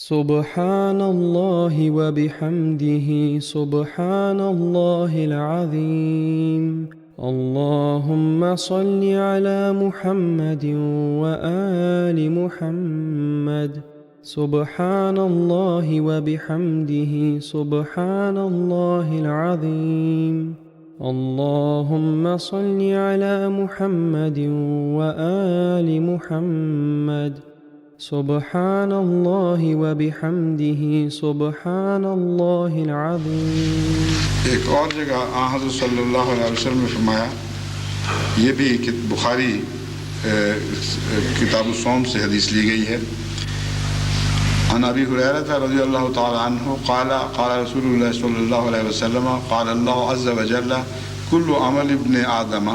سبحان اللہ وبحمدہ سبحان اللہ العظیم اللہم صل علی محمد وآل محمد سبحان اللہ وبحمدہ سبحان اللہ العظیم اللہم صل علی محمد وآل محمد سبحان اللہ وبحمدہ سبحان اللہ العظیم۔ ایک اور جگہ آن حضرت صلی اللہ علیہ وسلم نے فرمایا، یہ بھی بخاری کتاب الصوم سے حدیث لی گئی ہے، عن ابی ہریرہ رضی اللہ تعالی عنہ قال قال رسول اللہ صلی اللہ علیہ وسلم قال اللہ عز وجل کل عمل ابن آدم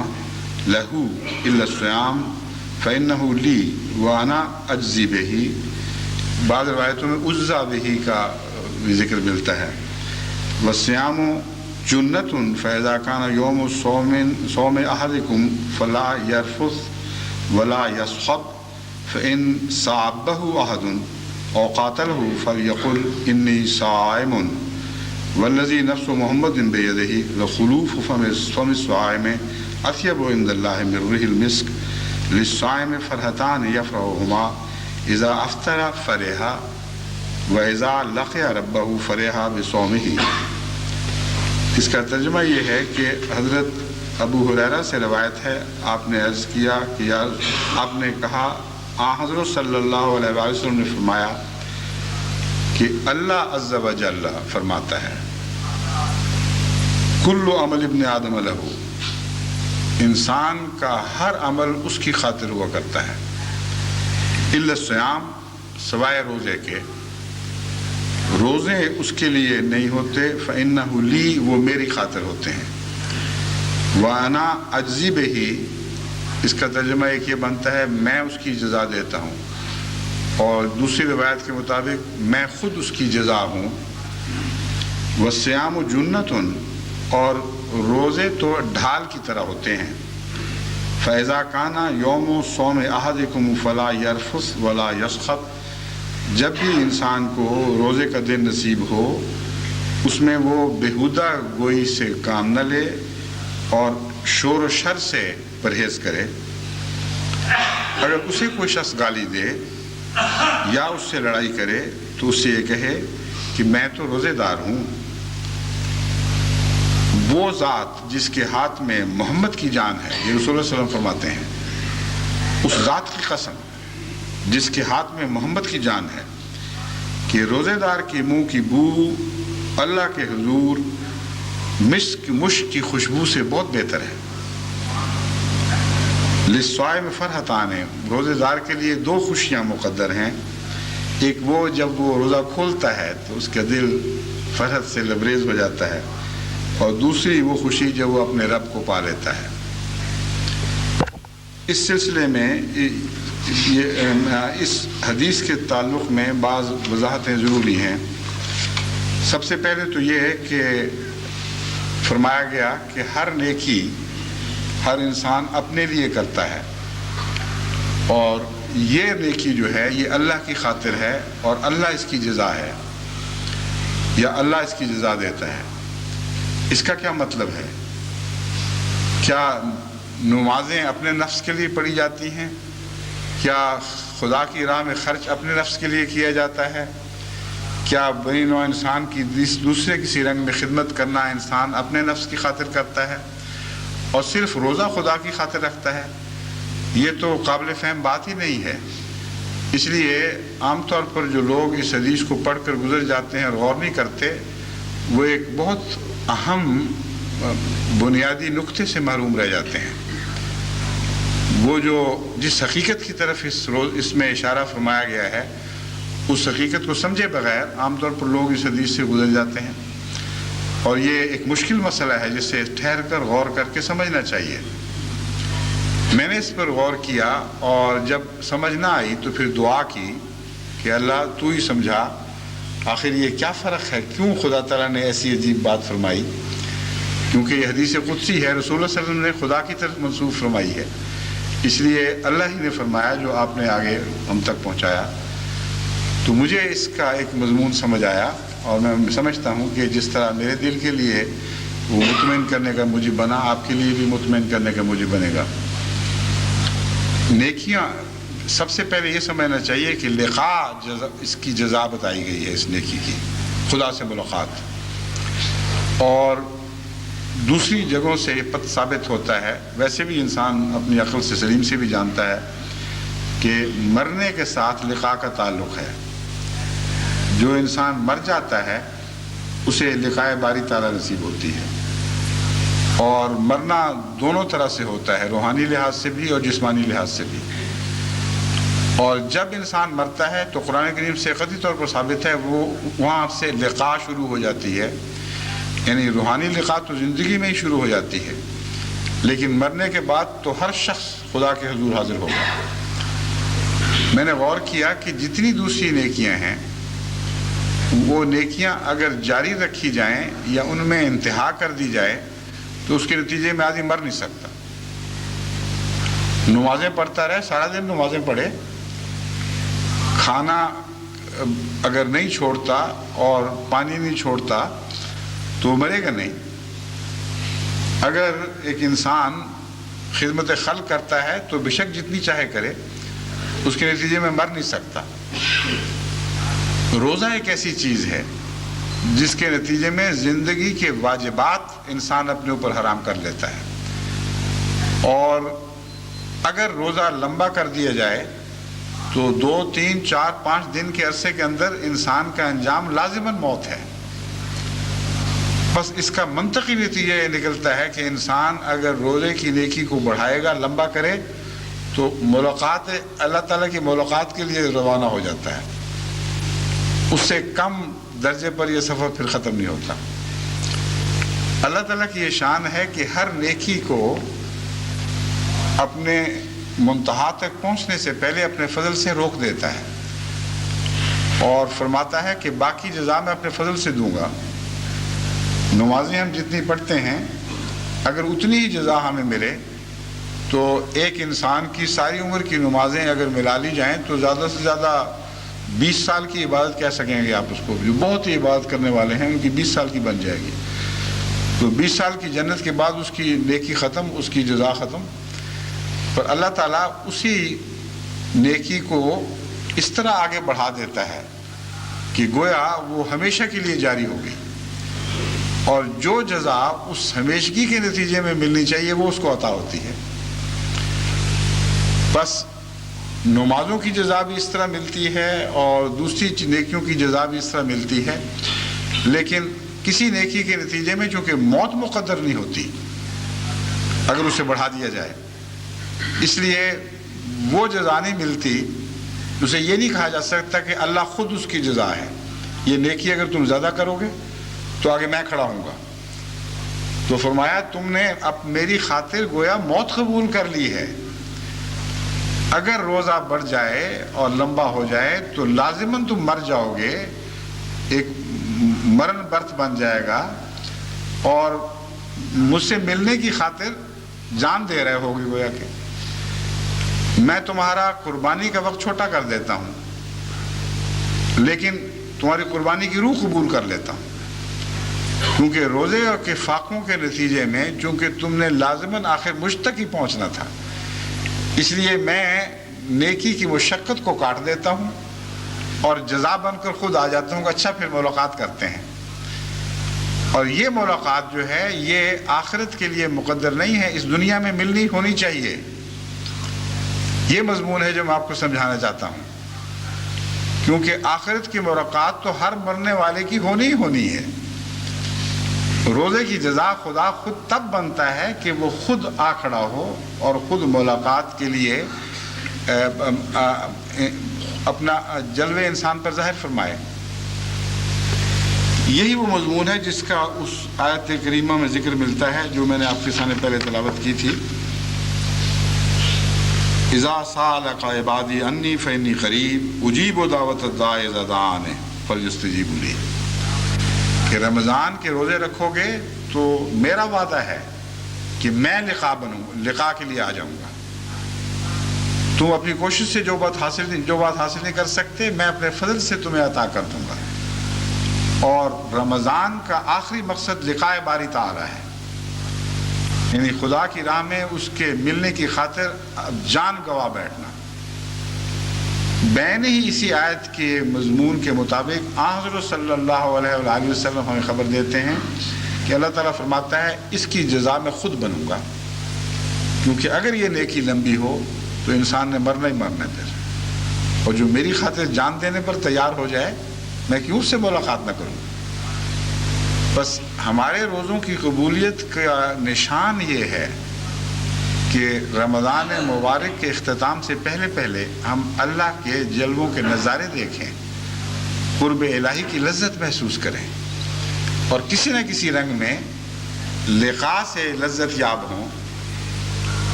لہ الا الصیام فإنه لی وانا اجزی بہی۔ بعض روایتوں میں اجزا بہی کا بھی ذکر ملتا ہے۔ والصیام جنۃ فاذا کان یوم صوم احدکم فلا یرفث ولا یسخط فإن صابہ احد او قاتلہ فلیقل انی صائم والذی نفس محمد بیدہ لخلوف فم الصائم اطیب عند اللہ من رح المسک للصائم فرحتان یفرحہما اذا افطر فرح واذا لقی ربہ فرح بصومہ۔ اس کا ترجمہ یہ ہے کہ حضرت ابو ہریرہ سے روایت ہے، آپ نے عرض کیا کہ آپ نے کہا حضرت صلی اللہ علیہ وسلم نے فرمایا کہ اللہ عز و جل فرماتا ہے کل عمل ابن آدم لہ، انسان کا ہر عمل اس کی خاطر ہوا کرتا ہے، الا الصیام سوائے روزے کے، روزے اس کے لیے نہیں ہوتے، فإنہ لی وہ میری خاطر ہوتے ہیں، وأنا أجزی بہ، اس کا ترجمہ ایک یہ بنتا ہے میں اس کی جزا دیتا ہوں، اور دوسری روایت کے مطابق میں خود اس کی جزا ہوں۔ والصیام جنۃ، اور روزے تو ڈھال کی طرح ہوتے ہیں، فإذا کان یوم صوم احدکم فلا یرفث ولا یسخط، جب بھی انسان کو روزے کا دن نصیب ہو اس میں وہ بیہودہ گوئی سے کام نہ لے اور شور و شر سے پرہیز کرے۔ اگر اسے کوئی شخص گالی دے یا اس سے لڑائی کرے تو اس سے یہ کہے کہ میں تو روزے دار ہوں، وہ ذات جس کے ہاتھ میں محمد کی جان ہے، یہ رسول اللہ صلی اللہ علیہ وسلم فرماتے ہیں، اس ذات کی قسم جس کے ہاتھ میں محمد کی جان ہے کہ روزے دار کے منہ کی بو اللہ کے حضور مشک کی خوشبو سے بہت بہتر ہے۔ للصائم فرحتان، روزے دار کے لیے دو خوشیاں مقدر ہیں، ایک وہ جب وہ روزہ کھولتا ہے تو اس کا دل فرحت سے لبریز ہو جاتا ہے، اور دوسری وہ خوشی جب وہ اپنے رب کو پا لیتا ہے۔ اس سلسلے میں اس حدیث کے تعلق میں بعض وضاحتیں ضروری ہیں۔ سب سے پہلے تو یہ ہے کہ فرمایا گیا کہ ہر نیکی ہر انسان اپنے لیے کرتا ہے، اور یہ نیکی جو ہے یہ اللہ کی خاطر ہے اور اللہ اس کی جزا ہے، یا اللہ اس کی جزا دیتا ہے۔ اس کا کیا مطلب ہے؟ کیا نمازیں اپنے نفس کے لیے پڑھی جاتی ہیں؟ کیا خدا کی راہ میں خرچ اپنے نفس کے لیے کیا جاتا ہے؟ کیا بنی نوع انسان کی دوسرے کسی رنگ میں خدمت کرنا انسان اپنے نفس کی خاطر کرتا ہے اور صرف روزہ خدا کی خاطر رکھتا ہے؟ یہ تو قابل فہم بات ہی نہیں ہے۔ اس لیے عام طور پر جو لوگ اس حدیث کو پڑھ کر گزر جاتے ہیں اور غور نہیں کرتے، وہ ایک بہت اہم بنیادی نقطے سے محروم رہ جاتے ہیں۔ وہ جو جس حقیقت کی طرف اس میں اشارہ فرمایا گیا ہے، اس حقیقت کو سمجھے بغیر عام طور پر لوگ اس حدیث سے گزر جاتے ہیں، اور یہ ایک مشکل مسئلہ ہے جسے ٹھہر کر غور کر کے سمجھنا چاہیے۔ میں نے اس پر غور کیا، اور جب سمجھ نہ آئی تو پھر دعا کی کہ اللہ تو ہی سمجھا، آخر یہ کیا فرق ہے، کیوں خدا تعالیٰ نے ایسی عجیب بات فرمائی؟ کیونکہ یہ حدیث قدسی ہے، رسول اللہ صلی اللہ علیہ وسلم نے خدا کی طرف منسوب فرمائی ہے، اس لیے اللہ ہی نے فرمایا جو آپ نے آگے ہم تک پہنچایا۔ تو مجھے اس کا ایک مضمون سمجھ آیا، اور میں سمجھتا ہوں کہ جس طرح میرے دل کے لیے وہ مطمئن کرنے کا مجھے بنا، آپ کے لیے بھی مطمئن کرنے کا مجھے بنے گا۔ نیکیاں سب سے پہلے یہ سمجھنا چاہیے کہ لقاء اس کی جزا بتائی گئی ہے، اس نیکی کی، خدا سے ملاقات۔ اور دوسری جگہوں سے یہ پتہ ثابت ہوتا ہے، ویسے بھی انسان اپنی عقل سے سلیم سے بھی جانتا ہے کہ مرنے کے ساتھ لقاء کا تعلق ہے۔ جو انسان مر جاتا ہے اسے لقاء باری تعالیٰ نصیب ہوتی ہے، اور مرنا دونوں طرح سے ہوتا ہے، روحانی لحاظ سے بھی اور جسمانی لحاظ سے بھی۔ اور جب انسان مرتا ہے تو قرآن کریم سے قطعی طور پر ثابت ہے وہ وہاں سے لقاء شروع ہو جاتی ہے، یعنی روحانی لقاء تو زندگی میں ہی شروع ہو جاتی ہے، لیکن مرنے کے بعد تو ہر شخص خدا کے حضور حاضر ہوگا۔ میں نے غور کیا کہ جتنی دوسری نیکیاں ہیں وہ نیکیاں اگر جاری رکھی جائیں یا ان میں انتہا کر دی جائے تو اس کے نتیجے میں آدمی مر نہیں سکتا۔ نمازیں پڑھتا رہے، سارا دن نمازیں پڑھے، کھانا اگر نہیں چھوڑتا اور پانی نہیں چھوڑتا تو مرے گا نہیں۔ اگر ایک انسان خدمت خلق کرتا ہے تو بے شک جتنی چاہے کرے، اس کے نتیجے میں مر نہیں سکتا۔ روزہ ایک ایسی چیز ہے جس کے نتیجے میں زندگی کے واجبات انسان اپنے اوپر حرام کر لیتا ہے، اور اگر روزہ لمبا کر دیا جائے تو 2 3 4 5 دن کے عرصے کے اندر انسان کا انجام لازماً موت ہے۔ بس اس کا منطقی نتیجہ یہ نکلتا ہے کہ انسان اگر روزے کی نیکی کو بڑھائے گا، لمبا کرے، تو ملاقات اللہ تعالیٰ کی ملاقات کے لیے روانہ ہو جاتا ہے۔ اس سے کم درجے پر یہ سفر پھر ختم نہیں ہوتا۔ اللہ تعالیٰ کی یہ شان ہے کہ ہر نیکی کو اپنے منتہا تک پہنچنے سے پہلے اپنے فضل سے روک دیتا ہے، اور فرماتا ہے کہ باقی جزا میں اپنے فضل سے دوں گا۔ نمازیں ہم جتنی پڑھتے ہیں اگر اتنی ہی جزا ہمیں ملے تو ایک انسان کی ساری عمر کی نمازیں اگر ملا لی جائیں تو زیادہ سے زیادہ 20 سال کی عبادت کہہ سکیں گے آپ اس کو، جو بہت ہی عبادت کرنے والے ہیں ان کی 20 سال کی بن جائے گی۔ تو 20 سال کی جنت کے بعد اس کی نیکی ختم، اس کی جزا ختم۔ پر اللہ تعالیٰ اسی نیکی کو اس طرح آگے بڑھا دیتا ہے کہ گویا وہ ہمیشہ کے لیے جاری ہوگی، اور جو جزا اس ہمیشگی کے نتیجے میں ملنی چاہیے وہ اس کو عطا ہوتی ہے۔ بس نمازوں کی جزا بھی اس طرح ملتی ہے اور دوسری نیکیوں کی جزا بھی اس طرح ملتی ہے، لیکن کسی نیکی کے نتیجے میں چونکہ موت مقدر نہیں ہوتی اگر اسے بڑھا دیا جائے، اس لیے وہ جزا نہیں ملتی۔ اسے یہ نہیں کہا جا سکتا کہ اللہ خود اس کی جزا ہے، یہ نیکی اگر تم زیادہ کرو گے تو آگے میں کھڑا ہوں گا۔ تو فرمایا تم نے اب میری خاطر گویا موت قبول کر لی ہے۔ اگر روزہ بڑھ جائے اور لمبا ہو جائے تو لازماً تم مر جاؤ گے، ایک مرن برت بن جائے گا، اور مجھ سے ملنے کی خاطر جان دے رہے ہوگے، گویا کہ میں تمہارا قربانی کا وقت چھوٹا کر دیتا ہوں لیکن تمہاری قربانی کی روح قبول کر لیتا ہوں، کیونکہ روزے اور کے فاقوں کے نتیجے میں چونکہ تم نے لازماً آخر مجھ تک ہی پہنچنا تھا، اس لیے میں نیکی کی مشقت کو کاٹ دیتا ہوں اور جزا بن کر خود آ جاتا ہوں کہ اچھا پھر ملاقات کرتے ہیں۔ اور یہ ملاقات جو ہے یہ آخرت کے لیے مقدر نہیں ہے، اس دنیا میں ملنی ہونی چاہیے۔ یہ مضمون ہے جو میں آپ کو سمجھانا چاہتا ہوں، کیونکہ آخرت کی ملاقات تو ہر مرنے والے کی ہونی ہی ہونی ہے۔ روزے کی جزا خدا خود تب بنتا ہے کہ وہ خود آ کھڑا ہو اور خود ملاقات کے لیے اپنا جلوے انسان پر ظاہر فرمائے۔ یہی وہ مضمون ہے جس کا اس آیت کریمہ میں ذکر ملتا ہے جو میں نے آپ کے سامنے پہلے تلاوت کی تھی، اذا سالک عبادی انی فانی قریب اجیب دعوت الداعی اذا دعان فلیستجیبوا لی، کہ رمضان کے روزے رکھو گے تو میرا وعدہ ہے کہ میں لقاء کے لیے آ جاؤں گا، تم اپنی کوشش سے جو بات حاصل نہیں کر سکتے، میں اپنے فضل سے تمہیں عطا کر دوں گا۔ اور رمضان کا آخری مقصد لقاء باری تعالی ہے، یعنی خدا کی راہ میں اس کے ملنے کی خاطر جان گوا بیٹھنا۔ بین ہی اسی آیت کے مضمون کے مطابق حضرت صلی اللہ علیہ وآلہ وسلم ہمیں خبر دیتے ہیں کہ اللہ تعالیٰ فرماتا ہے اس کی جزا میں خود بنوں گا، کیونکہ اگر یہ نیکی لمبی ہو تو انسان نے مرنا ہی مرنا ہے، اور جو میری خاطر جان دینے پر تیار ہو جائے میں کیوں اس سے ملاقات نہ کروں۔ بس ہمارے روزوں کی قبولیت کا نشان یہ ہے کہ رمضان مبارک کے اختتام سے پہلے ہم اللہ کے جلووں کے نظارے دیکھیں، قرب الہی کی لذت محسوس کریں، اور کسی نہ کسی رنگ میں لقاء سے لذت یاب ہوں۔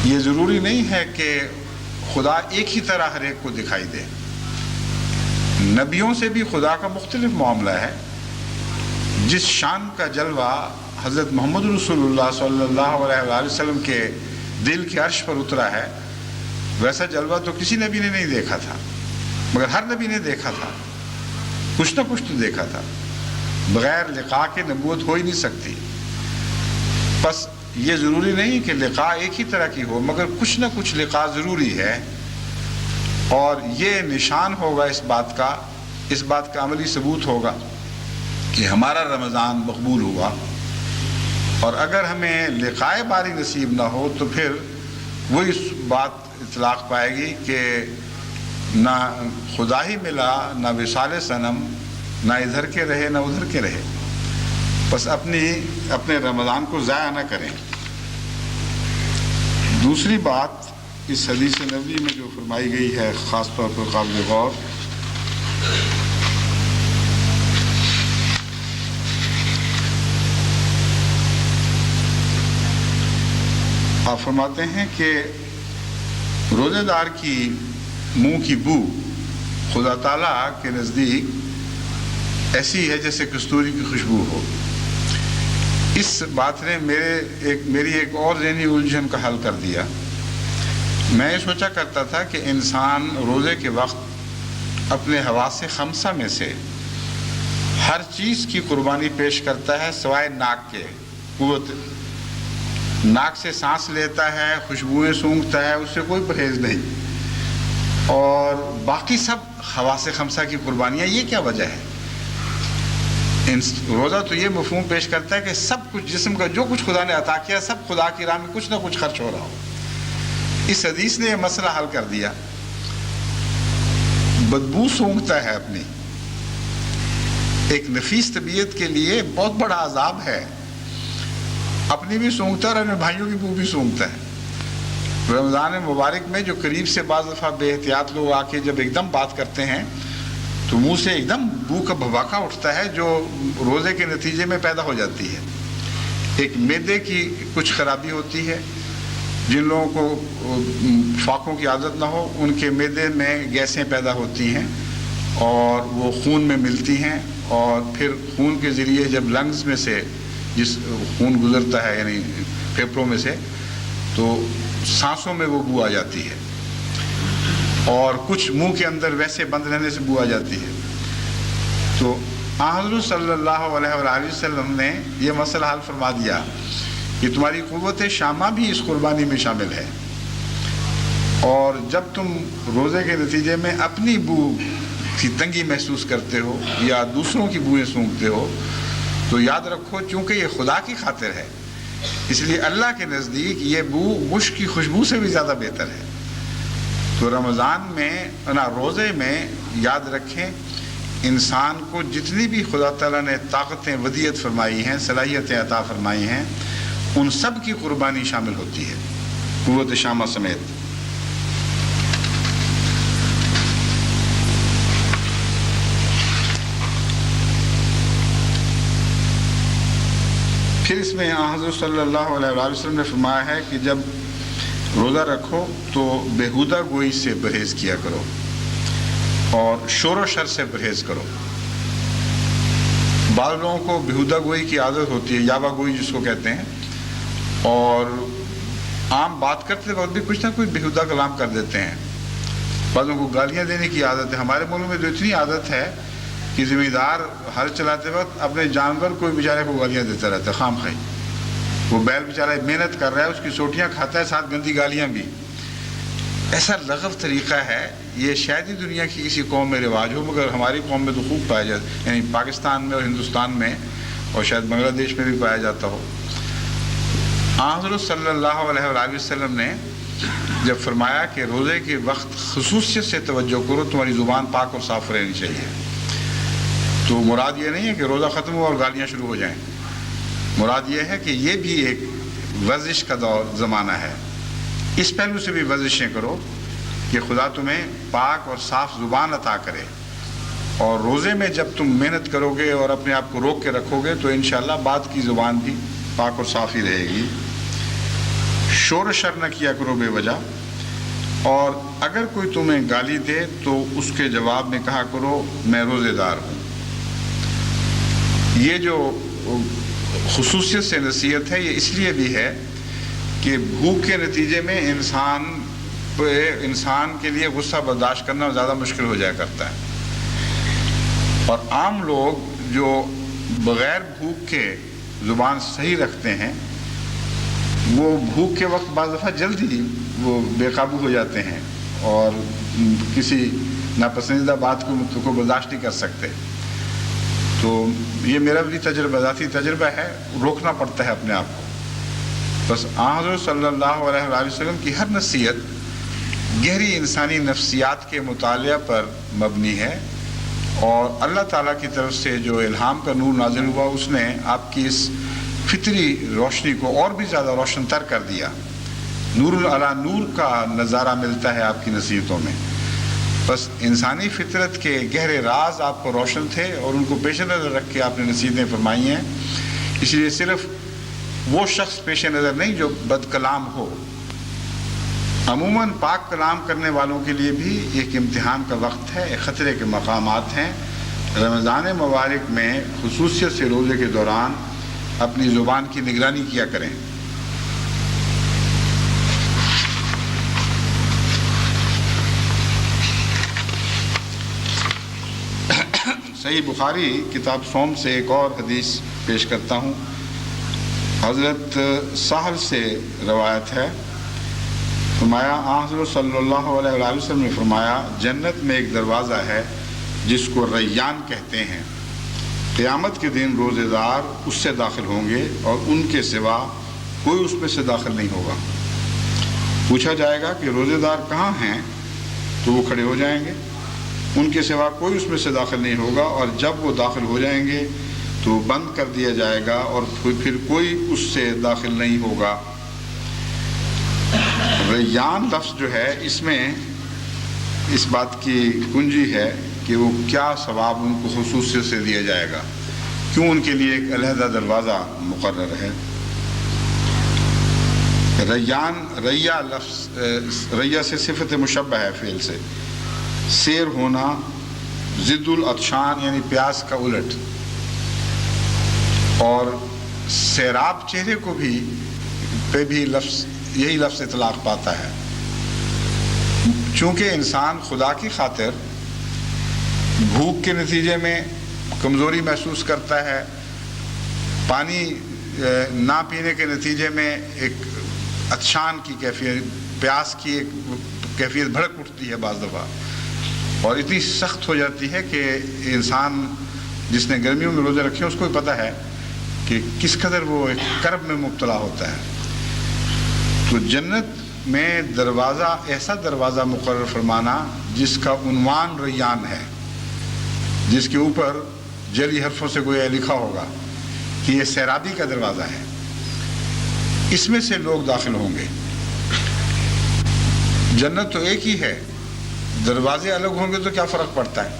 یہ ضروری نہیں ہے کہ خدا ایک ہی طرح ہر ایک کو دکھائی دے، نبیوں سے بھی خدا کا مختلف معاملہ ہے۔ جس شان کا جلوہ حضرت محمد رسول اللہ صلی اللہ علیہ وآلہ وسلم کے دل کے عرش پر اترا ہے، ویسا جلوہ تو کسی نبی نے نہیں دیکھا تھا، مگر ہر نبی نے دیکھا تھا، کچھ نہ کچھ تو دیکھا تھا۔ بغیر لقاء کے نبوت ہو ہی نہیں سکتی۔ بس یہ ضروری نہیں کہ لقاء ایک ہی طرح کی ہو، مگر کچھ نہ کچھ لقاء ضروری ہے، اور یہ نشان ہوگا اس بات کا عملی ثبوت ہوگا کہ ہمارا رمضان مقبول ہوا۔ اور اگر ہمیں لقاء باری نصیب نہ ہو تو پھر وہی بات اطلاق پائے گی کہ نہ خدا ہی ملا، نہ وصال صنم، نہ ادھر کے رہے نہ ادھر کے رہے۔ بس اپنے رمضان کو ضائع نہ کریں۔ دوسری بات اس حدیث نبوی میں جو فرمائی گئی ہے خاص طور پر قابل غور، آپ فرماتے ہیں کہ روزے دار کی منہ کی بو خدا تعالیٰ کے نزدیک ایسی ہے جیسے کستوری کی خوشبو ہو۔ اس بات نے میری ایک اور ذہنی الجھن کا حل کر دیا۔ میں یہ سوچا کرتا تھا کہ انسان روزے کے وقت اپنے حواس خمسہ میں سے ہر چیز کی قربانی پیش کرتا ہے سوائے ناک کے۔ قوت ناک سے سانس لیتا ہے، خوشبوئیں سونگھتا ہے، اس سے کوئی پرہیز نہیں، اور باقی سب حواس خمسہ کی قربانیاں۔ یہ کیا وجہ ہے؟ روزہ تو یہ مفہوم پیش کرتا ہے کہ سب کچھ جسم کا جو کچھ خدا نے عطا کیا سب خدا کی راہ میں کچھ نہ کچھ خرچ ہو رہا ہو۔ اس حدیث نے یہ مسئلہ حل کر دیا۔ بدبو سونگھتا ہے اپنی، ایک نفیس طبیعت کے لیے بہت بڑا عذاب ہے، اپنی بھی سونگھتا ہے اور اپنے بھائیوں کی بو بھی سونگھتا ہے۔ رمضان مبارک میں جو قریب سے بعض دفعہ بے احتیاط لوگ آ کے جب ایک دم بات کرتے ہیں تو منہ سے ایک دم بو کا بھباکا اٹھتا ہے، جو روزے کے نتیجے میں پیدا ہو جاتی ہے۔ ایک معدے کی کچھ خرابی ہوتی ہے، جن لوگوں کو فاقوں کی عادت نہ ہو ان کے معدے میں گیسیں پیدا ہوتی ہیں اور وہ خون میں ملتی ہیں، اور پھر خون کے ذریعے جب لنگز میں سے جس خون گزرتا ہے یعنی پھیپھڑوں میں سے، تو سانسوں میں وہ بو آ جاتی ہے، اور کچھ منہ کے اندر ویسے بند رہنے سے بو آ جاتی ہے۔ تو حضرت صلی اللہ علیہ وآلہ وسلم نے یہ مسئلہ حل فرما دیا کہ تمہاری قوت شامہ بھی اس قربانی میں شامل ہے، اور جب تم روزے کے نتیجے میں اپنی بو کی تنگی محسوس کرتے ہو یا دوسروں کی بوئیں سونگھتے ہو تو یاد رکھو چونکہ یہ خدا کی خاطر ہے، اس لیے اللہ کے نزدیک یہ بو مشک کی خوشبو سے بھی زیادہ بہتر ہے۔ تو رمضان میں روزے میں یاد رکھیں، انسان کو جتنی بھی خدا تعالیٰ نے طاقتیں ودیعت فرمائی ہیں، صلاحیتیں عطا فرمائی ہیں، ان سب کی قربانی شامل ہوتی ہے، قوت شامہ سمیت۔ پھر اس میں حضرت صلی اللہ علیہ وآلہ وسلم نے فرمایا ہے کہ جب روزہ رکھو تو بیہودہ گوئی سے پرہیز کیا کرو اور شور و شر سے پرہیز کرو۔ بعض لوگوں کو بیہودہ گوئی کی عادت ہوتی ہے، یاوہ گوئی جس کو کہتے ہیں، اور عام بات کرتے وقت بھی کچھ نہ کچھ بیہودہ کلام کر دیتے ہیں، بعضوں کو گالیاں دینے کی عادت ہے. ہمارے ملک میں تو اتنی عادت ہے کہ ذمہ دار ہل چلاتے وقت اپنے جانور کو بیچارے کو گالیاں دیتا رہتا ہے خام خواہ. وہ بیل بیچارہ محنت کر رہا ہے, اس کی سوٹیاں کھاتا ہے, ساتھ گندی گالیاں بھی. ایسا لغو طریقہ ہے, یہ شاید ہی دنیا کی کسی قوم میں رواج ہو, مگر ہماری قوم میں تو خوب پایا جاتا ہے, یعنی پاکستان میں اور ہندوستان میں اور شاید بنگلہ دیش میں بھی پایا جاتا ہو. حضرت صلی اللہ علیہ وآلہ وسلم نے جب فرمایا کہ روزے کے وقت خصوصیت سے توجہ کرو, تمہاری زبان پاک اور صاف رہنی چاہیے, تو مراد یہ نہیں ہے کہ روزہ ختم ہو اور گالیاں شروع ہو جائیں. مراد یہ ہے کہ یہ بھی ایک ورزش کا زمانہ ہے. اس پہلو سے بھی ورزشیں کرو کہ خدا تمہیں پاک اور صاف زبان عطا کرے, اور روزے میں جب تم محنت کرو گے اور اپنے آپ کو روک کے رکھو گے تو انشاءاللہ بعد کی زبان بھی پاک اور صاف ہی رہے گی. شور و شر نہ کیا کرو بے وجہ, اور اگر کوئی تمہیں گالی دے تو اس کے جواب میں کہا کرو میں روزے دار ہوں. یہ جو خصوصیت سے نصیحت ہے یہ اس لیے بھی ہے کہ بھوک کے نتیجے میں انسان کے لیے غصہ برداشت کرنا زیادہ مشکل ہو جایا کرتا ہے, اور عام لوگ جو بغیر بھوک کے زبان صحیح رکھتے ہیں وہ بھوک کے وقت بعض دفعہ جلدی وہ بے قابو ہو جاتے ہیں اور کسی ناپسندیدہ بات کو برداشت نہیں کر سکتے. تو یہ میرا بھی ذاتی تجربہ ہے, روکنا پڑتا ہے اپنے آپ کو. بس حضرت صلی اللہ علیہ وآلہ وسلم کی ہر نصیحت گہری انسانی نفسیات کے مطالعہ پر مبنی ہے, اور اللہ تعالیٰ کی طرف سے جو الہام کا نور نازل ہوا اس نے آپ کی اس فطری روشنی کو اور بھی زیادہ روشن تر کر دیا. نور علی نور کا نظارہ ملتا ہے آپ کی نصیحتوں میں. بس انسانی فطرت کے گہرے راز آپ کو روشن تھے اور ان کو پیش نظر رکھ کے آپ نے نصیحتیں فرمائی ہیں. اس لیے صرف وہ شخص پیش نظر نہیں جو بد کلام ہو, عموماً پاک کلام کرنے والوں کے لیے بھی ایک امتحان کا وقت ہے, ایک خطرے کے مقامات ہیں. رمضان مبارک میں خصوصیت سے روزے کے دوران اپنی زبان کی نگرانی کیا کریں. صحیح بخاری کتاب صوم سے ایک اور حدیث پیش کرتا ہوں. حضرت سہل سے روایت ہے, فرمایا حضرت صلی اللہ علیہ وآلہ وسلم نے فرمایا جنت میں ایک دروازہ ہے جس کو ریان کہتے ہیں. قیامت کے دن روزے دار اس سے داخل ہوں گے اور ان کے سوا کوئی اس میں سے داخل نہیں ہوگا. پوچھا جائے گا کہ روزے دار کہاں ہیں, تو وہ کھڑے ہو جائیں گے, ان کے سوا کوئی اس میں سے داخل نہیں ہوگا, اور جب وہ داخل ہو جائیں گے تو بند کر دیا جائے گا اور پھر کوئی اس سے داخل نہیں ہوگا. ریان لفظ جو ہے اس میں اس بات کی کنجی ہے کہ وہ کیا ثواب ان کو خصوصیت سے دیا جائے گا, کیوں ان کے لیے ایک علیحدہ دروازہ مقرر ہے. ریان ریا لفظ ریا سے صفت مشبہ ہے فعل سے. سیر ہونا, ضد العطشان یعنی پیاس کا الٹ, اور سیراب چہرے کو بھی پہ بھی یہی لفظ اطلاق پاتا ہے. چونکہ انسان خدا کی خاطر بھوک کے نتیجے میں کمزوری محسوس کرتا ہے, پانی نہ پینے کے نتیجے میں ایک عطشان کی کیفیت, پیاس کی ایک کیفیت بھڑک اٹھتی ہے بعض دفعہ, اور اتنی سخت ہو جاتی ہے کہ انسان جس نے گرمیوں میں روزے رکھے اس کو بھی پتہ ہے کہ کس قدر وہ ایک کرب میں مبتلا ہوتا ہے. تو جنت میں دروازہ, ایسا دروازہ مقرر فرمانا جس کا عنوان ریان ہے, جس کے اوپر جلی حرفوں سے گویا لکھا ہوگا کہ یہ سیرابی کا دروازہ ہے, اس میں سے لوگ داخل ہوں گے. جنت تو ایک ہی ہے, دروازے الگ ہوں گے تو کیا فرق پڑتا ہے؟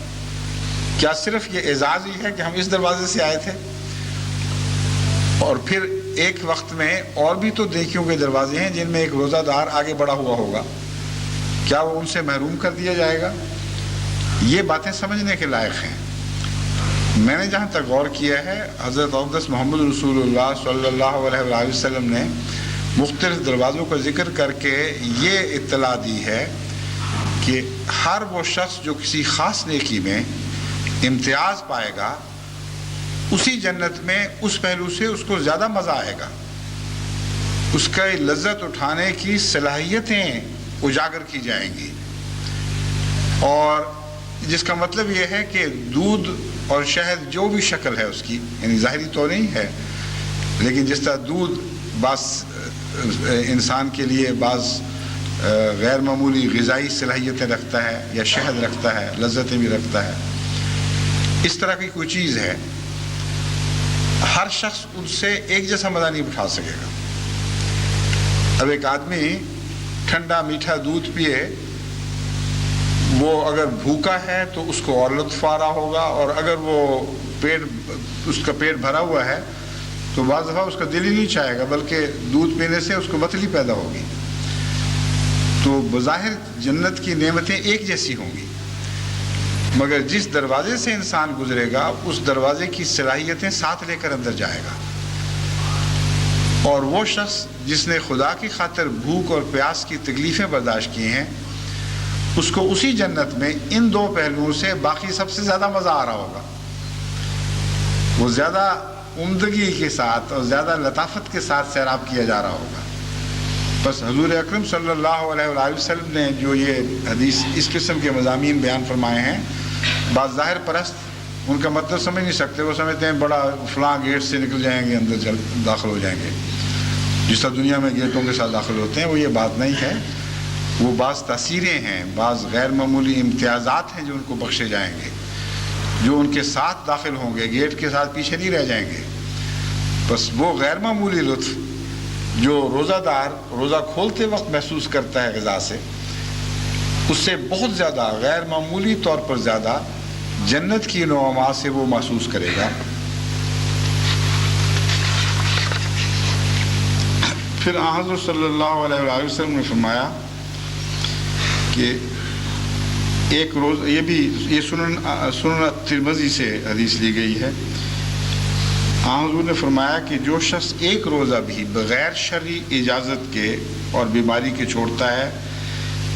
کیا صرف یہ اعزاز ہی ہے کہ ہم اس دروازے سے آئے تھے؟ اور پھر ایک وقت میں اور بھی تو نیکیوں کے دروازے ہیں جن میں ایک روزہ دار آگے بڑھا ہوا ہوگا, کیا وہ ان سے محروم کر دیا جائے گا؟ یہ باتیں سمجھنے کے لائق ہیں. میں نے جہاں تک غور کیا ہے, حضرت اقدس محمد رسول اللہ صلی اللہ علیہ وآلہ وسلم نے مختلف دروازوں کا ذکر کر کے یہ اطلاع دی ہے کہ ہر وہ شخص جو کسی خاص نیکی میں امتیاز پائے گا اسی جنت میں اس پہلو سے اس کو زیادہ مزہ آئے گا، اس کا لذت اٹھانے کی صلاحیتیں اجاگر کی جائیں گی، اور جس کا مطلب یہ ہے کہ دودھ اور شہد جو بھی شکل ہے اس کی، یعنی ظاہری تو نہیں ہے، لیکن جس طرح دودھ بعض انسان کے لیے بعض غیر معمولی غذائی صلاحیتیں رکھتا ہے یا شہد رکھتا ہے، لذتیں بھی رکھتا ہے، اس طرح کی کوئی چیز ہے، ہر شخص ان سے ایک جیسا مزہ نہیں اٹھا سکے گا۔ اب ایک آدمی ٹھنڈا میٹھا دودھ پیے، وہ اگر بھوکا ہے تو اس کو اور لطف آ رہا ہوگا، اور اگر وہ اس کا پیٹ بھرا ہوا ہے تو بعض دفعہ اس کا دل ہی نہیں چاہے گا، بلکہ دودھ پینے سے اس کو متلی پیدا ہوگی۔ تو بظاہر جنت کی نعمتیں ایک جیسی ہوں گی، مگر جس دروازے سے انسان گزرے گا اس دروازے کی صلاحیتیں ساتھ لے کر اندر جائے گا، اور وہ شخص جس نے خدا کی خاطر بھوک اور پیاس کی تکلیفیں برداشت کی ہیں، اس کو اسی جنت میں ان دو پہلوؤں سے باقی سب سے زیادہ مزہ آ رہا ہوگا، وہ زیادہ عمدگی کے ساتھ اور زیادہ لطافت کے ساتھ سیراب کیا جا رہا ہوگا۔ بس حضور اکرم صلی اللہ علیہ وآلہ وسلم نے جو یہ حدیث اس قسم کے مضامین بیان فرمائے ہیں، بعض ظاہر پرست ان کا مطلب سمجھ نہیں سکتے، وہ سمجھتے ہیں بڑا فلاں گیٹ سے نکل جائیں گے، اندر داخل ہو جائیں گے، جس طرح دنیا میں گیٹوں کے ساتھ داخل ہوتے ہیں، وہ یہ بات نہیں ہے، وہ بعض تاثیریں ہیں، بعض غیر معمولی امتیازات ہیں جو ان کو بخشے جائیں گے، جو ان کے ساتھ داخل ہوں گے، گیٹ کے ساتھ پیچھے نہیں رہ جائیں گے۔ بس وہ غیر معمولی لطف جو روزہ دار روزہ کھولتے وقت محسوس کرتا ہے غذا سے، اس سے بہت زیادہ غیر معمولی طور پر زیادہ جنت کی نعمات سے وہ محسوس کرے گا۔ پھر حضرت صلی اللہ علیہ وآلہ وسلم نے فرمایا کہ ایک روز، یہ سنن ترمذی سے حدیث لی گئی ہے، حضور نے فرمایا کہ جو شخص ایک روزہ بھی بغیر شرعی اجازت کے اور بیماری کے چھوڑتا ہے،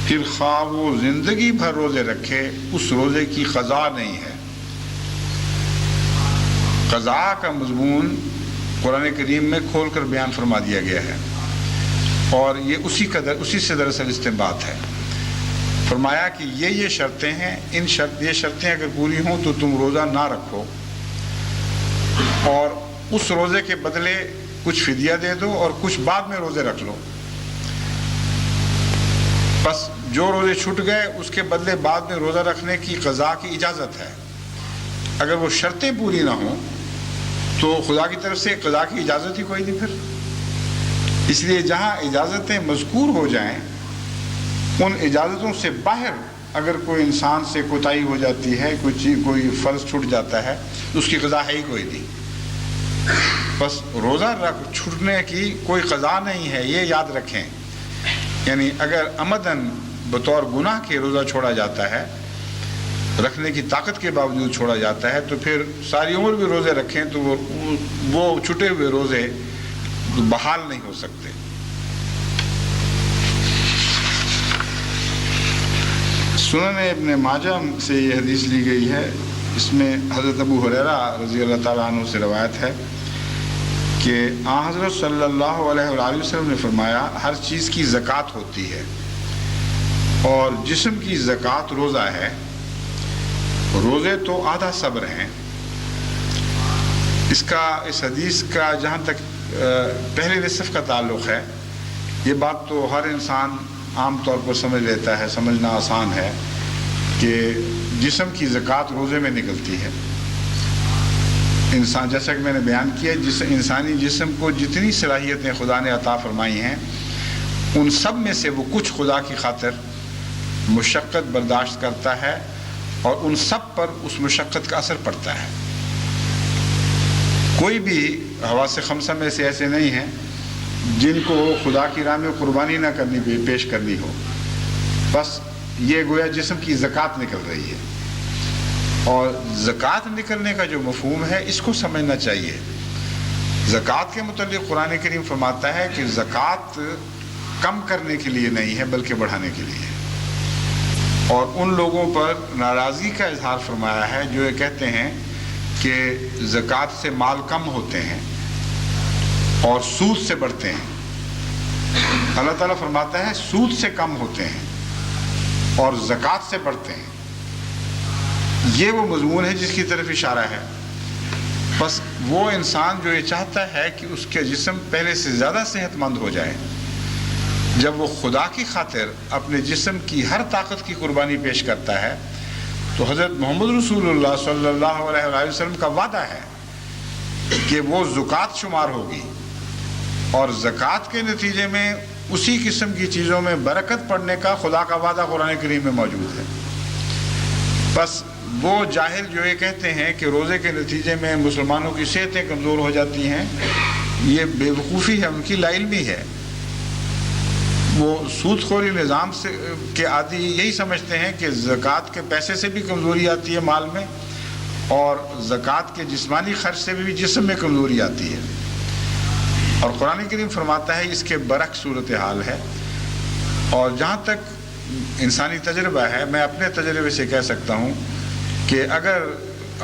پھر خواہ وہ زندگی بھر روزے رکھے، اس روزے کی قضا نہیں ہے۔ قضا کا مضمون قرآن کریم میں کھول کر بیان فرما دیا گیا ہے، اور یہ اسی سے دراصل استنباط ہے۔ فرمایا کہ یہ شرطیں ہیں، یہ شرطیں اگر پوری ہوں تو تم روزہ نہ رکھو، اور اس روزے کے بدلے کچھ فدیہ دے دو اور کچھ بعد میں روزے رکھ لو۔ بس جو روزے چھوٹ گئے اس کے بدلے بعد میں روزہ رکھنے کی قضا کی اجازت ہے۔ اگر وہ شرطیں پوری نہ ہوں تو خدا کی طرف سے قضا کی اجازت ہی کوئی نہیں پھر۔ اس لیے جہاں اجازتیں مذکور ہو جائیں، ان اجازتوں سے باہر اگر کوئی انسان سے کوتاہی ہو جاتی ہے، کوئی فرض چھوٹ جاتا ہے، اس کی قضا ہے ہی کوئی نہیں۔ بس روزہ چھوٹنے کی کوئی قضا نہیں ہے، یہ یاد رکھیں۔ یعنی اگر عمداً بطور گناہ کے روزہ چھوڑا جاتا ہے، رکھنے کی طاقت کے باوجود چھوڑا جاتا ہے، تو پھر ساری عمر بھی روزے رکھیں تو وہ چھٹے ہوئے روزے بحال نہیں ہو سکتے۔ سنن ابن ماجہ سے یہ حدیث لی گئی ہے، اس میں حضرت ابو ہریرہ رضی اللہ تعالیٰ عنہ سے روایت ہے کہ حضرت صلی اللہ علیہ وآلہ وسلم نے فرمایا، ہر چیز کی زکوٰۃ ہوتی ہے، اور جسم کی زکوٰۃ روزہ ہے۔ روزے تو آدھا صبر ہیں۔ اس حدیث کا جہاں تک پہلے نصف کا تعلق ہے، یہ بات تو ہر انسان عام طور پر سمجھ لیتا ہے، سمجھنا آسان ہے کہ جسم کی زکوٰۃ روزے میں نکلتی ہے۔ انسان، جیسا کہ میں نے بیان کیا، انسانی جسم کو جتنی صلاحیتیں خدا نے عطا فرمائی ہیں، ان سب میں سے وہ کچھ خدا کی خاطر مشقت برداشت کرتا ہے، اور ان سب پر اس مشقت کا اثر پڑتا ہے۔ کوئی بھی حواس خمسہ میں سے ایسے نہیں ہیں جن کو خدا کی راہ میں قربانی نہ کرنی پیش کرنی ہو، بس یہ گویا جسم کی زکوٰۃ نکل رہی ہے۔ اور زکوٰۃ نکلنے کا جو مفہوم ہے، اس کو سمجھنا چاہیے۔ زکوٰۃ کے متعلق قرآن کریم فرماتا ہے کہ زکوٰۃ کم کرنے کے لیے نہیں ہے بلکہ بڑھانے کے لیے ہے۔ اور ان لوگوں پر ناراضگی کا اظہار فرمایا ہے جو یہ کہتے ہیں کہ زکوٰۃ سے مال کم ہوتے ہیں اور سود سے بڑھتے ہیں۔ اللہ تعالیٰ فرماتا ہے سود سے کم ہوتے ہیں اور زکوٰۃ سے بڑھتے ہیں۔ یہ وہ مضمون ہے جس کی طرف اشارہ ہے۔ بس وہ انسان جو یہ چاہتا ہے کہ اس کے جسم پہلے سے زیادہ صحت مند ہو جائے، جب وہ خدا کی خاطر اپنے جسم کی ہر طاقت کی قربانی پیش کرتا ہے تو حضرت محمد رسول اللہ صلی اللہ علیہ وآلہ وسلم کا وعدہ ہے کہ وہ زکوٰۃ شمار ہوگی، اور زکوٰۃ کے نتیجے میں اسی قسم کی چیزوں میں برکت پڑنے کا خدا کا وعدہ قرآن کریم میں موجود ہے۔ بس وہ جاہل جو یہ کہتے ہیں کہ روزے کے نتیجے میں مسلمانوں کی صحتیں کمزور ہو جاتی ہیں، یہ بے وقوفی ہے، ان کی لا علمی ہے۔ وہ سود خوری نظام سے کے عادی یہی سمجھتے ہیں کہ زکوٰۃ کے پیسے سے بھی کمزوری آتی ہے مال میں، اور زکوٰۃ کے جسمانی خرچ سے بھی جسم میں کمزوری آتی ہے۔ اور قرآن کریم فرماتا ہے اس کے برعکس صورتحال ہے۔ اور جہاں تک انسانی تجربہ ہے، میں اپنے تجربے سے کہہ سکتا ہوں کہ اگر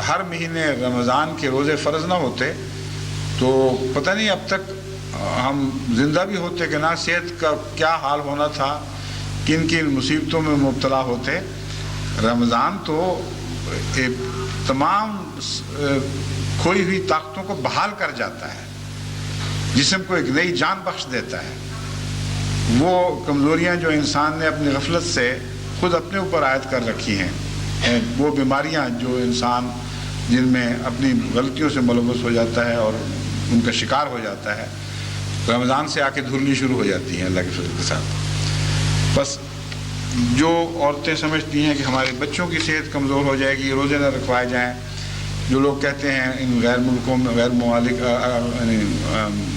ہر مہینے رمضان کے روزے فرض نہ ہوتے تو پتہ نہیں اب تک ہم زندہ بھی ہوتے کہ نہ، صحت کا کیا حال ہونا تھا، کن کن مصیبتوں میں مبتلا ہوتے۔ رمضان تو تمام کھوئی ہوئی طاقتوں کو بحال کر جاتا ہے، جسم کو ایک نئی جان بخش دیتا ہے۔ وہ کمزوریاں جو انسان نے اپنی غفلت سے خود اپنے اوپر عائد کر رکھی ہیں، وہ بیماریاں جو انسان جن میں اپنی غلطیوں سے ملوث ہو جاتا ہے اور ان کا شکار ہو جاتا ہے، رمضان سے آ کے دھلنی شروع ہو جاتی ہیں اللہ کے فضل کے ساتھ۔ بس جو عورتیں سمجھتی ہیں کہ ہمارے بچوں کی صحت کمزور ہو جائے گی، روزے نہ رکھوائے جائیں، جو لوگ کہتے ہیں ان غیر ملکوں میں، غیر ممالک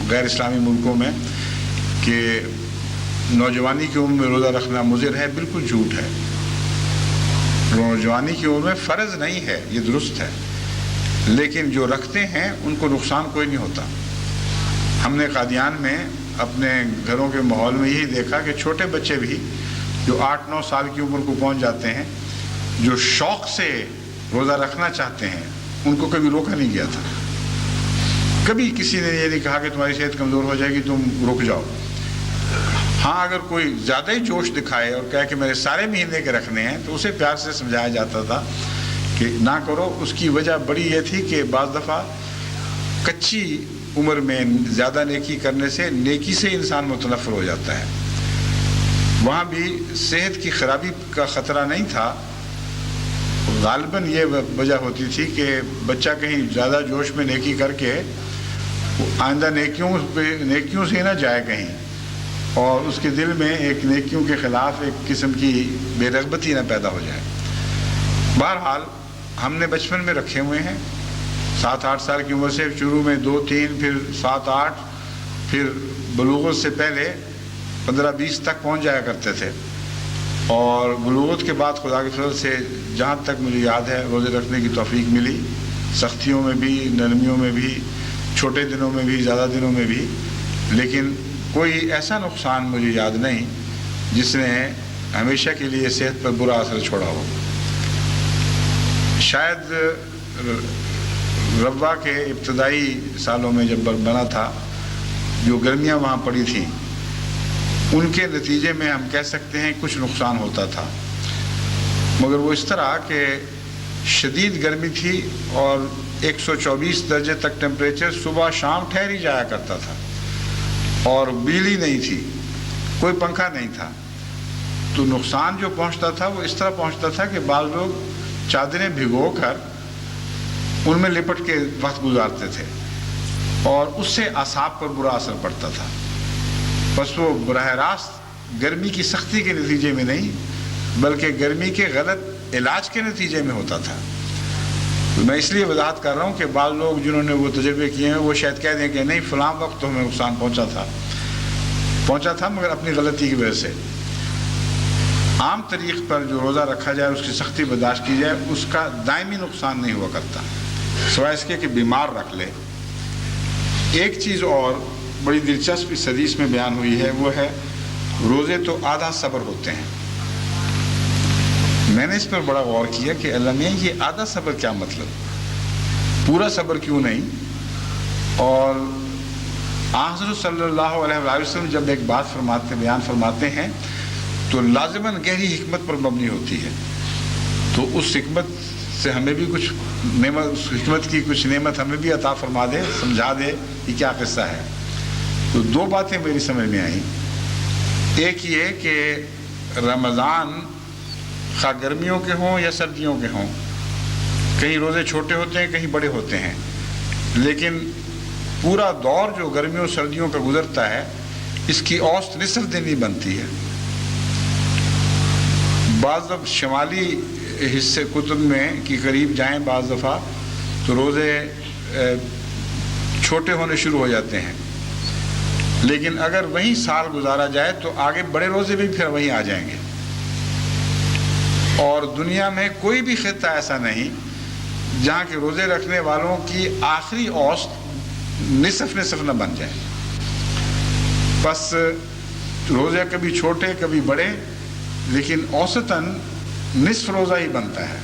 غیر اسلامی ملکوں میں کہ نوجوانی کی عمر میں روزہ رکھنا مضر ہے، بالکل جھوٹ ہے۔ نوجوانی کی عمر میں فرض نہیں ہے، یہ درست ہے، لیکن جو رکھتے ہیں ان کو نقصان کوئی نہیں ہوتا۔ ہم نے قادیان میں اپنے گھروں کے ماحول میں یہی دیکھا کہ چھوٹے بچے بھی جو 8-9 سال کی عمر کو پہنچ جاتے ہیں، جو شوق سے روزہ رکھنا چاہتے ہیں، ان کو کبھی روکا نہیں گیا تھا۔ کبھی کسی نے یہ نہیں کہا کہ تمہاری صحت کمزور ہو جائے گی تم رک جاؤ۔ ہاں اگر کوئی زیادہ ہی جوش دکھائے اور کہے کہ میرے سارے مہینے کے رکھنے ہیں تو اسے پیار سے سمجھایا جاتا تھا کہ نہ کرو۔ اس کی وجہ بڑی یہ تھی کہ بعض دفعہ کچی عمر میں زیادہ نیکی کرنے سے نیکی سے انسان متنفر ہو جاتا ہے۔ وہاں بھی صحت کی خرابی کا خطرہ نہیں تھا، غالباً یہ وجہ ہوتی تھی کہ بچہ کہیں زیادہ جوش میں نیکی کر کے آئندہ نیکیوں سے نہ جائے کہیں، اور اس کے دل میں ایک نیکیوں کے خلاف ایک قسم کی بے رغبتی نہ پیدا ہو جائے۔ بہرحال ہم نے بچپن میں رکھے ہوئے ہیں، 7-8 سال کی عمر سے شروع میں 2-3، پھر 7-8، پھر بلوغت سے پہلے 15-20 تک پہنچ جایا کرتے تھے، اور بلوغت کے بعد خدا کے فضل سے جہاں تک مجھے یاد ہے روزے رکھنے کی توفیق ملی، سختیوں میں بھی، نرمیوں میں بھی، چھوٹے دنوں میں بھی، زیادہ دنوں میں بھی، لیکن کوئی ایسا نقصان مجھے یاد نہیں جس نے ہمیشہ کے لیے صحت پر برا اثر چھوڑا ہو۔ شاید ربوہ کے ابتدائی سالوں میں جب بنا تھا، جو گرمیاں وہاں پڑی تھیں ان کے نتیجے میں ہم کہہ سکتے ہیں کچھ نقصان ہوتا تھا، مگر وہ اس طرح کہ شدید گرمی تھی اور 124 درجے تک ٹیمپریچر صبح شام ٹھہر ہی جایا کرتا تھا، اور بجلی نہیں تھی، کوئی پنکھا نہیں تھا، تو نقصان جو پہنچتا تھا وہ اس طرح پہنچتا تھا کہ بعض لوگ چادریں بھگو کر ان میں لپٹ کے وقت گزارتے تھے، اور اس سے اعصاب پر برا اثر پڑتا تھا۔ بس وہ براہ راست گرمی کی سختی کے نتیجے میں نہیں بلکہ گرمی کے غلط علاج کے نتیجے میں ہوتا تھا۔ میں اس لیے وضاحت کر رہا ہوں کہ بعض لوگ جنہوں نے وہ تجربے کیے ہیں وہ شاید کہہ دیں کہ نہیں فلاں وقت تو ہمیں نقصان پہنچا تھا مگر اپنی غلطی کی وجہ سے۔ عام طریق پر جو روزہ رکھا جائے، اس کی سختی برداشت کی جائے، اس کا دائمی نقصان نہیں ہوا کرتا، سوائے اس کے کہ بیمار رکھ لے۔ ایک چیز اور بڑی دلچسپ اس حدیث میں بیان ہوئی ہے، وہ ہے روزے تو آدھا صبر ہوتے ہیں، میں نے اس پر بڑا غور کیا کہ اللہ میاں یہ آدھا صبر کیا مطلب، پورا صبر کیوں نہیں؟ اور حضرت صلی اللہ علیہ وآلہ وسلم جب ایک بات بیان فرماتے ہیں تو لازماً گہری حکمت پر مبنی ہوتی ہے، تو اس حکمت سے ہمیں بھی کچھ نعمت، اس حکمت کی کچھ نعمت ہمیں بھی عطا فرما دے، سمجھا دے کہ کیا قصہ ہے۔ تو دو باتیں میری سمجھ میں آئیں، ایک یہ کہ رمضان خواہ گرمیوں کے ہوں یا سردیوں کے ہوں، کہیں روزے چھوٹے ہوتے ہیں کہیں بڑے ہوتے ہیں، لیکن پورا دور جو گرمیوں سردیوں کا گزرتا ہے اس کی اوسط نصف دن ہی بنتی ہے۔ بعض دفعہ شمالی حصے قطب میں کی قریب جائیں بعض دفعہ تو روزے چھوٹے ہونے شروع ہو جاتے ہیں، لیکن اگر وہیں سال گزارا جائے تو آگے بڑے روزے بھی پھر وہیں آ جائیں گے۔ اور دنیا میں کوئی بھی خطہ ایسا نہیں جہاں کہ روزے رکھنے والوں کی آخری اوسط نصف نہ بن جائے۔ بس روزے کبھی چھوٹے کبھی بڑے، لیکن اوسطاً نصف روزہ ہی بنتا ہے،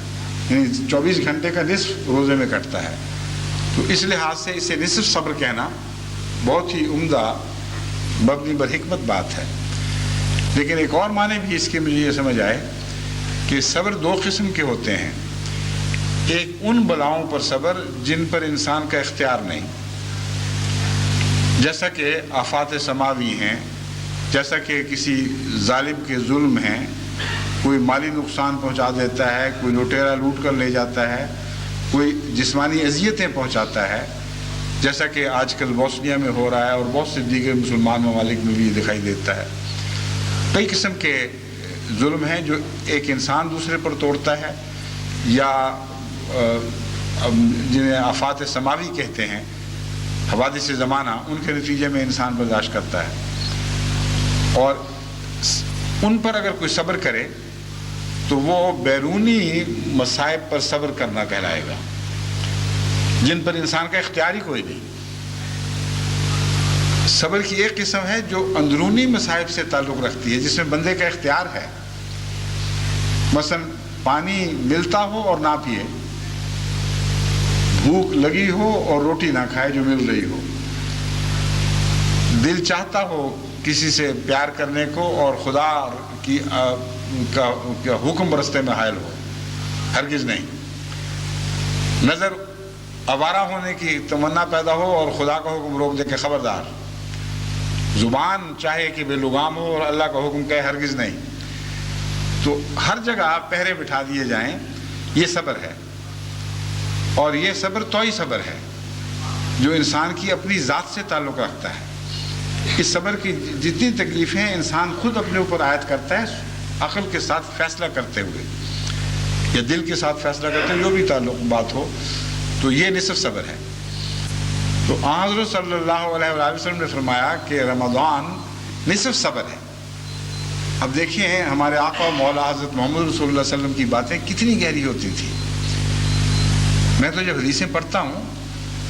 یعنی 24 گھنٹے کا نصف روزے میں کٹتا ہے۔ تو اس لحاظ سے اسے نصف صبر کہنا بہت ہی عمدہ مبنی بر حکمت بات ہے۔ لیکن ایک اور معنی بھی اس کے مجھے یہ سمجھ آئے کہ صبر دو قسم کے ہوتے ہیں، ایک ان بلاؤں پر صبر جن پر انسان کا اختیار نہیں، جیسا کہ آفات سماوی ہیں، جیسا کہ کسی ظالم کے ظلم ہیں، کوئی مالی نقصان پہنچا دیتا ہے، کوئی لٹیرا لوٹ کر لے جاتا ہے، کوئی جسمانی اذیتیں پہنچاتا ہے، جیسا کہ آج کل بوسنیا میں ہو رہا ہے اور بہت سے دیگر مسلمان ممالک میں بھی دکھائی دیتا ہے۔ کئی قسم کے ظلم ہیں جو ایک انسان دوسرے پر توڑتا ہے، یا جنہیں آفات سماوی کہتے ہیں، حوادث زمانہ، ان کے نتیجے میں انسان برداشت کرتا ہے۔ اور ان پر اگر کوئی صبر کرے تو وہ بیرونی مصائب پر صبر کرنا کہلائے گا، جن پر انسان کا اختیار ہی کوئی نہیں۔ صبر کی ایک قسم ہے جو اندرونی مصائب سے تعلق رکھتی ہے، جس میں بندے کا اختیار ہے، مثلا پانی ملتا ہو اور نہ پیے، بھوک لگی ہو اور روٹی نہ کھائے جو مل رہی ہو، دل چاہتا ہو کسی سے پیار کرنے کو اور خدا کی کا حکم رستے میں حائل ہو، ہرگز نہیں۔ نظر آوارہ ہونے کی تمنا پیدا ہو اور خدا کا حکم روک دے کہ خبردار، زبان چاہے کہ بے لگام ہو اور اللہ کا حکم کہے ہرگز نہیں، تو ہر جگہ پہرے بٹھا دیے جائیں، یہ صبر ہے۔ اور یہ صبر توئی صبر ہے جو انسان کی اپنی ذات سے تعلق رکھتا ہے۔ اس صبر کی جتنی تکلیفیں انسان خود اپنے اوپر عائد کرتا ہے عقل کے ساتھ فیصلہ کرتے ہوئے یا دل کے ساتھ فیصلہ کرتے ہوئے، جو بھی تعلق بات ہو، تو یہ نصف صبر ہے۔ تو حضرت صلی اللہ علیہ وآلہ وسلم نے فرمایا کہ رمضان نصف صبر ہے۔ اب دیکھیں ہمارے آقا و مولا حضرت محمد رسول اللہ علیہ وسلم کی باتیں کتنی گہری ہوتی تھی۔ میں تو جب حدیثیں پڑھتا ہوں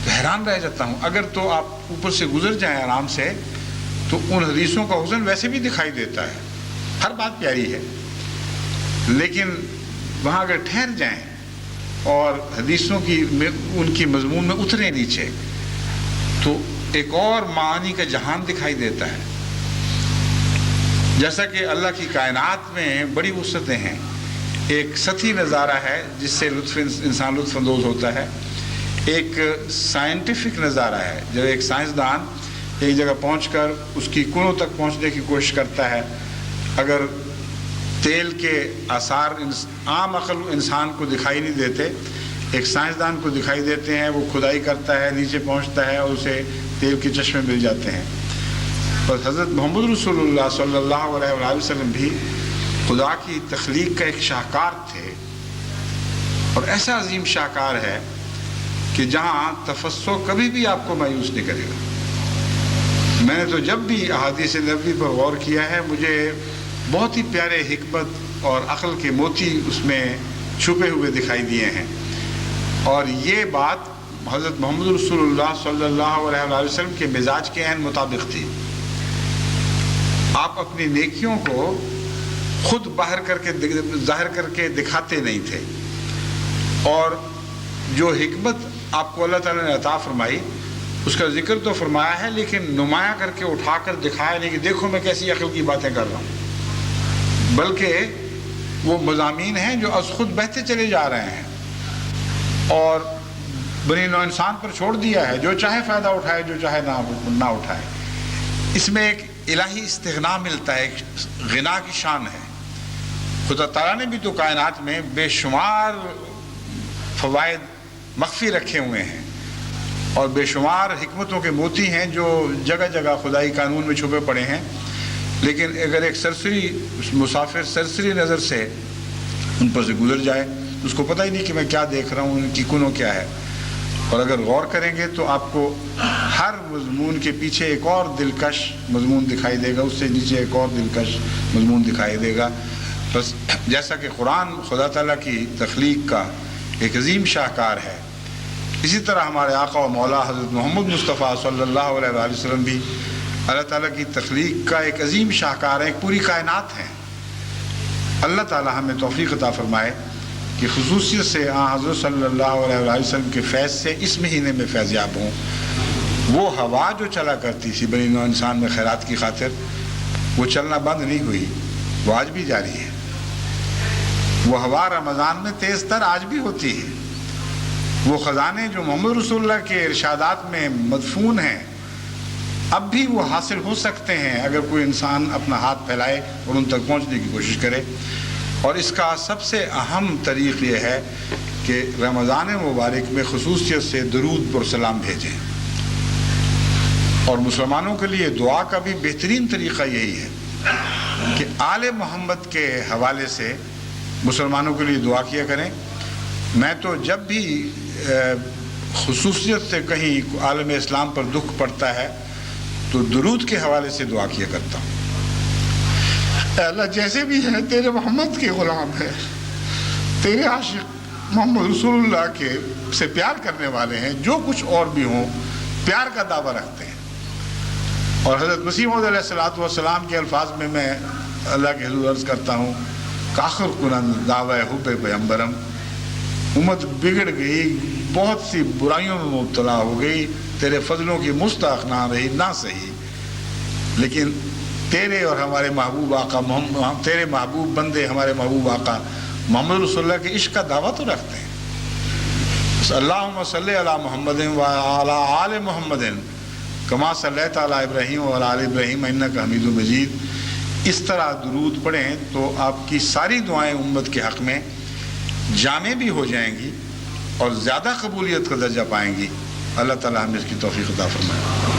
تو حیران رہ جاتا ہوں۔ اگر تو آپ اوپر سے گزر جائیں آرام سے تو ان حدیثوں کا حسن ویسے بھی دکھائی دیتا ہے، ہر بات پیاری ہے، لیکن وہاں اگر ٹھہر جائیں اور حدیثوں کی ان کی مضمون میں اتریں نیچے تو ایک اور معانی کا جہان دکھائی دیتا ہے۔ جیسا کہ اللہ کی کائنات میں بڑی وسعتیں ہیں، ایک سطحی نظارہ ہے جس سے انسان لطف اندوز ہوتا ہے، ایک سائنٹیفک نظارہ ہے جب ایک سائنسدان ایک جگہ پہنچ کر اس کی کنوں تک پہنچنے کی کوشش کرتا ہے۔ اگر تیل کے آثار عام عقل انسان کو دکھائی نہیں دیتے، ایک سائنسدان کو دکھائی دیتے ہیں، وہ کھدائی کرتا ہے، نیچے پہنچتا ہے اور اسے تیل کے چشمے مل جاتے ہیں۔ اور حضرت محمد رسول اللہ صلی اللہ علیہ وآلہ وسلم بھی خدا کی تخلیق کا ایک شاہکار تھے، اور ایسا عظیم شاہکار ہے کہ جہاں تفسر کبھی بھی آپ کو مایوس نہیں کرے گا۔ میں نے تو جب بھی احادیث نبوی پر غور کیا ہے، مجھے بہت ہی پیارے حکمت اور عقل کے موتی اس میں چھپے ہوئے دکھائی دیے ہیں، اور یہ بات حضرت محمد رسول اللہ صلی اللہ علیہ وآلہ وسلم کے مزاج کے عین مطابق تھی۔ آپ اپنی نیکیوں کو خود ظاہر کر کے دکھاتے نہیں تھے، اور جو حکمت آپ کو اللہ تعالیٰ نے عطا فرمائی اس کا ذکر تو فرمایا ہے، لیکن نمایاں کر کے اٹھا کر دکھایا نہیں کہ دیکھو میں کیسی عقل کی باتیں کر رہا ہوں، بلکہ وہ مضامین ہیں جو از خود بہتے چلے جا رہے ہیں اور بنی نوع انسان پر چھوڑ دیا ہے، جو چاہے فائدہ اٹھائے جو چاہے نہ اٹھائے۔ اس میں ایک الہی استغنا ملتا ہے، ایک غنا کی شان ہے۔ خدا تعالیٰ نے بھی تو کائنات میں بے شمار فوائد مخفی رکھے ہوئے ہیں اور بے شمار حکمتوں کے موتی ہیں جو جگہ جگہ خدائی قانون میں چھپے پڑے ہیں، لیکن اگر ایک سرسری مسافر سرسری نظر سے ان پر سے گزر جائے تو اس کو پتہ ہی نہیں کہ میں کیا دیکھ رہا ہوں، ان کی کنوں کیا ہے۔ اور اگر غور کریں گے تو آپ کو ہر مضمون کے پیچھے ایک اور دلکش مضمون دکھائی دے گا، اس سے نیچے ایک اور دلکش مضمون دکھائی دے گا۔ بس جیسا کہ قرآن خدا تعالیٰ کی تخلیق کا ایک عظیم شاہکار ہے، اسی طرح ہمارے آقا و مولا حضرت محمد مصطفیٰ صلی اللہ علیہ وآلہ وسلم بھی اللہ تعالیٰ کی تخلیق کا ایک عظیم شاہکار ہے، ایک پوری کائنات ہے۔ اللہ تعالیٰ ہمیں توفیق عطا فرمائے کہ خصوصیت سے حضرت صلی اللہ علیہ وآلہ وسلم کے فیض سے اس مہینے میں فیضیاب ہوں۔ وہ ہوا جو چلا کرتی تھی بنی نوع انسان میں خیرات کی خاطر، وہ چلنا بند نہیں ہوئی، وہ آج بھی جاری ہے۔ وہ ہوا رمضان میں تیز تر آج بھی ہوتی ہے۔ وہ خزانے جو محمد رسول اللہ کے ارشادات میں مدفون ہیں اب بھی وہ حاصل ہو سکتے ہیں اگر کوئی انسان اپنا ہاتھ پھیلائے اور ان تک پہنچنے کی کوشش کرے۔ اور اس کا سب سے اہم طریق یہ ہے کہ رمضان مبارک میں خصوصیت سے درود پر سلام بھیجیں، اور مسلمانوں کے لیے دعا کا بھی بہترین طریقہ یہی ہے کہ آل محمد کے حوالے سے مسلمانوں کے لیے دعا کیا کریں۔ میں تو جب بھی خصوصیت سے کہیں عالم اسلام پر دکھ پڑتا ہے تو درود کے حوالے سے دعا کیا کرتا ہوں۔ اے اللہ جیسے بھی ہیں تیرے محمد کے غلام ہیں، تیرے عاشق محمد رسول اللہ کے سے پیار کرنے والے ہیں، جو کچھ اور بھی ہوں پیار کا دعویٰ رکھتے ہیں۔ اور حضرت مسیح موعود علیہ الصلوۃ والسلام کے الفاظ میں میں اللہ کے حضور عرض کرتا ہوں کاخر کنن دعوی حب پیغمبرم، امت بگڑ گئی، بہت سی برائیوں میں مبتلا ہو گئی، تیرے فضلوں کی مستحق نہ رہی نہ صحیح، لیکن تیرے اور ہمارے محبوب آقا تیرے محبوب بندے ہمارے محبوب آقا محمد رسول اللہ کے عشق کا دعویٰ تو رکھتے ہیں۔ بس اللہم صلی علی محمد وعلی آل محمد کما صلیت علی ابراہیم وعلی آل ابراہیم انک حمید مجید، اس طرح درود پڑھیں تو آپ کی ساری دعائیں امت کے حق میں جامع بھی ہو جائیں گی اور زیادہ قبولیت کا درجہ پائیں گی۔ اللہ تعالیٰ ہمیں اس کی توفیق عطا فرمائے۔